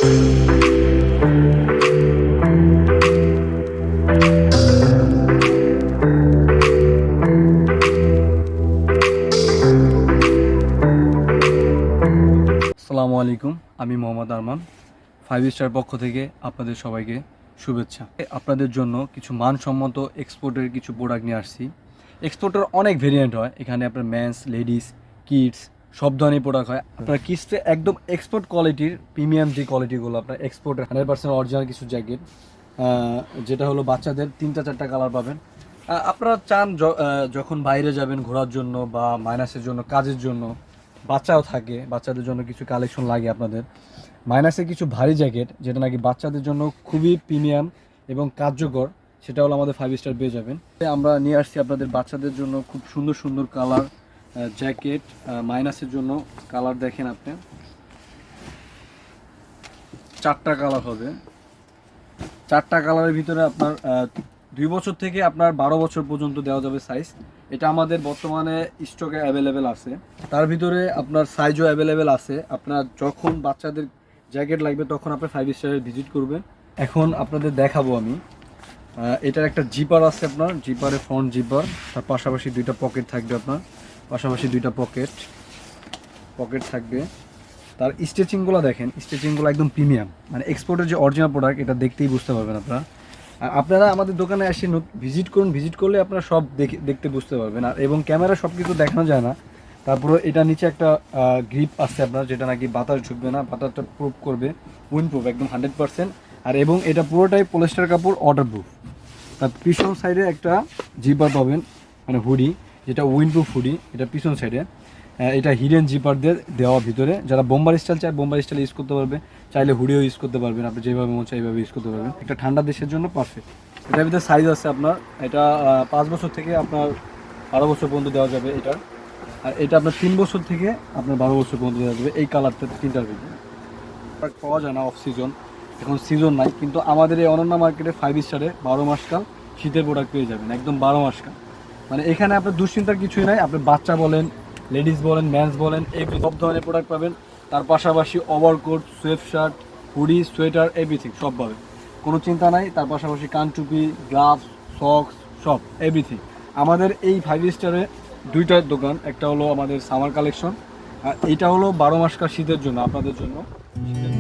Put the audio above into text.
আসসালামু আলাইকুম, আমি মোহাম্মদ আরমান। 5 স্টার পক্ষ থেকে আপনাদের সবাইকে শুভেচ্ছা। আপনাদের জন্য কিছু মানসম্মত এক্সপোর্টের কিছু প্রোডাক্ট নিয়ে আসছি। এক্সপোর্টের অনেক ভেরিয়েন্ট হয়, এখানে আপনার মেন্স, লেডিস, কিডস সব ধরনের প্রোডাক্ট হয়। আপনার কিডসে একদম এক্সপোর্ট কোয়ালিটির প্রিমিয়াম যে কোয়ালিটিগুলো আপনার এক্সপোর্টের 100% অরিজিনাল কিছু জ্যাকেট, যেটা হলো বাচ্চাদের 3-4টা কালার পাবেন। আপনারা চান যখন বাইরে যাবেন ঘোরার জন্য বা মাইনাসের জন্য, কাজের জন্য, বাচ্চাও থাকে, বাচ্চাদের জন্য কিছু কালেকশন লাগে আপনাদের মাইনাসে কিছু ভারী জ্যাকেট, যেটা নাকি বাচ্চাদের জন্য খুবই প্রিমিয়াম এবং কার্যকর, সেটা হলো আমাদের 5 স্টার পেয়ে যাবেন। আমরা নিয়ে আসছি আপনাদের বাচ্চাদের জন্য খুব সুন্দর সুন্দর কালার জ্যাকেট। মাইনাসের জন্য কালার দেখেন আপনি, 4টা কালার হবে। 4টা কালারের ভিতরে আপনার 2 বছর থেকে আপনার 12 বছর পর্যন্ত দেওয়া যাবে সাইজ। এটা আমাদের বর্তমানে স্টকে অ্যাভেলেবেল আছে। তার ভিতরে আপনার সাইজও অ্যাভেলেবেল আছে। আপনার যখন বাচ্চাদের জ্যাকেট লাগবে তখন আপনি 5 স্টারে ভিজিট করবেন। এখন আপনাদের দেখাবো আমি, এটার একটা জিপার আছে, আপনার জিপারে ফ্রন্ট জিপার, তার পাশাপাশি 2টা পকেট থাকবে, আপনার পাশাপাশি 2টা পকেট থাকবে। তার স্টিচিংগুলো দেখেন, স্টিচিংগুলো একদম প্রিমিয়াম, মানে এক্সপোর্টের যে অরিজিনাল প্রোডাক্ট, এটা দেখতেই বুঝতে পারবেন আপনারা। আপনারা আমাদের দোকানে এসে ভিজিট করুন, ভিজিট করলে আপনারা সব দেখতে বুঝতে পারবেন। আর এবং ক্যামেরা সব কিছু দেখানো যায় না। তারপরে এটা নিচে একটা গ্রিপ আছে আপনার, যেটা নাকি বাতাস ঢুকবে না, বাতাসটা প্রুফ করবে, উইন্ড প্রুফ একদম 100%। আর এবং এটা পুরোটাই পলিস্টার কাপড়, ওয়াটার প্রুফ। তার পিছন সাইডে একটা জিপার পাবেন, মানে হুডি, যেটা উইন্ড প্রুফ হুডি, এটা পিছন সাইডে। এটা হিডেন জিপার দিয়ে দেওয়া ভিতরে। যারা বোম্বার স্টাইল চায় বোম্বার স্টাইল ইউজ করতে পারবে, চাইলে হুডিও ইউজ করতে পারবেন, আপনি যেভাবে মন চাই এইভাবে ইউজ করতে পারবেন। একটা ঠান্ডা দেশের জন্য পারফেক্ট। এটার ভিতরে সাইজ আছে আপনার, এটা 5 বছর থেকে আপনার 12 বছর পর্যন্ত দেওয়া যাবে এটার। আর এটা আপনার 3 বছর থেকে আপনার 12 বছর পর্যন্ত দেওয়া যাবে। এই কালারটা 3টার ভিতরে পাওয়া যায় না, অফ সিজন, এখন সিজন নাই, কিন্তু আমাদের এই অনন্যা মার্কেটে 5 স্টারে 12 মাস কাল শীতের প্রোডাক্ট পেয়ে যাবেন, একদম 12 মাস কাল। মানে এখানে আপনার দুশ্চিন্তার কিছুই নাই। আপনি বাচ্চা বলেন, লেডিস বলেন, মেন্স বলেন, সব ধরনের প্রোডাক্ট পাবেন। তার পাশাপাশি overcoat, sweat shirt, hoodie, sweater, everything সব পাবেন, কোনো চিন্তা নাই। তার পাশাপাশি কানটুপি, গ্লাভস, সক্স, সব এভরিথিং। আমাদের এই 5 স্টারে 2টা দোকান, একটা হলো আমাদের সামার কালেকশন, আর এইটা হলো 12 মাসকার শীতের জন্য, আপনাদের জন্য শীতের